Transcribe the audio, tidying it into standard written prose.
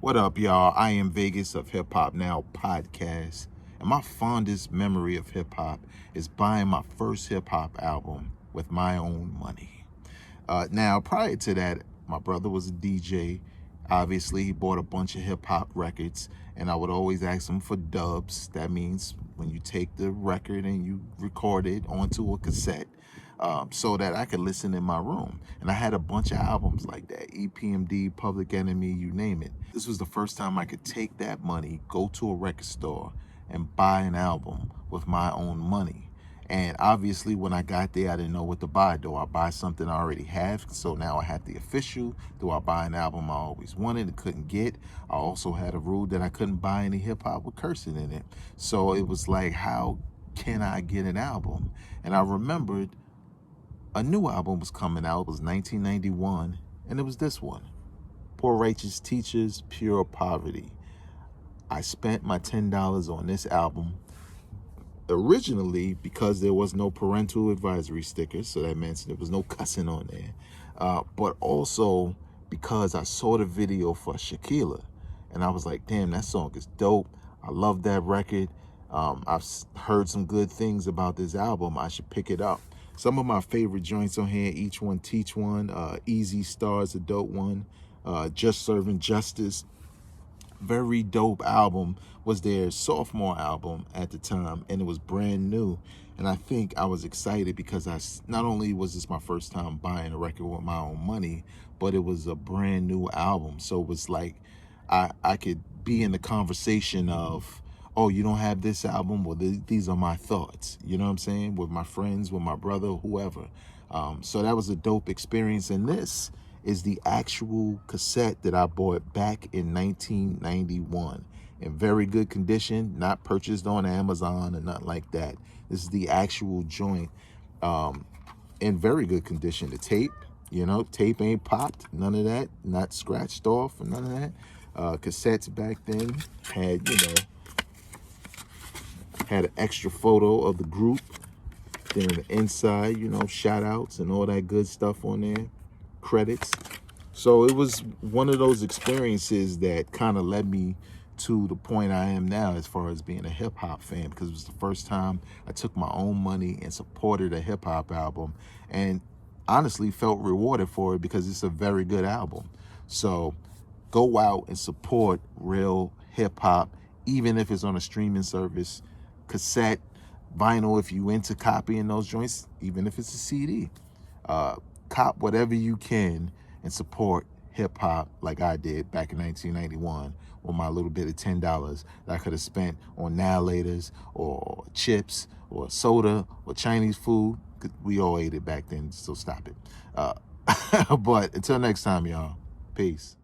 What up, y'all? I am Vegas of Hip Hop Now podcast. And my fondest memory of hip hop is buying my first hip hop album with my own money. Now, prior to that, my brother was a DJ. Obviously, he bought a bunch of hip hop records, and I would always ask him for dubs. That means when you take the record and you record it onto a cassette, so that I could listen in my room. And I had a bunch of albums like that, EPMD, Public Enemy, you name it. This was the first time I could take that money, go to a record store, and buy an album with my own money. And obviously, when I got there, I didn't know what to buy. Do I buy something I already have? So now I have the official. Do I buy an album I always wanted and couldn't get? I also had a rule that I couldn't buy any hip hop with cursing in it. So it was like, how can I get an album? And I remembered a new album was coming out. It was 1991, and it was this one, Poor Righteous Teachers, Pure Poverty. I spent my $10 on this album originally because there was no parental advisory stickers, so that meant there was no cussing on there, but also because I saw the video for Shaquilla, and I was like, damn, that song is dope. I love that record. I've heard some good things about this album. I should pick it up. Some of my favorite joints on here, Each One Teach One, Easy Stars, a dope one, Just Serving Justice, very dope album. Was their sophomore album at the time, and it was brand new. And I think I was excited because not only was this my first time buying a record with my own money, but it was a brand new album. So it was like I could be in the conversation of, oh, you don't have this album? Well, these are my thoughts. You know what I'm saying? With my friends, with my brother, whoever. So that was a dope experience. And this is the actual cassette that I bought back in 1991 in very good condition, not purchased on Amazon or nothing like that. This is the actual joint in very good condition. The tape, tape ain't popped, none of that, not scratched off or none of that. Cassettes back then had an extra photo of the group. Then the inside, shout outs and all that good stuff on there, credits. So it was one of those experiences that kind of led me to the point I am now as far as being a hip hop fan, because it was the first time I took my own money and supported a hip hop album, and honestly felt rewarded for it because it's a very good album. So go out and support real hip hop, even if it's on a streaming service, cassette, vinyl, if you into copying those joints, even if it's a CD. Cop whatever you can and support hip hop like I did back in 1991 with my little bit of $10 that I could have spent on Now-Laters or chips or soda or Chinese food. We all ate it back then, so stop it. But until next time, y'all, peace.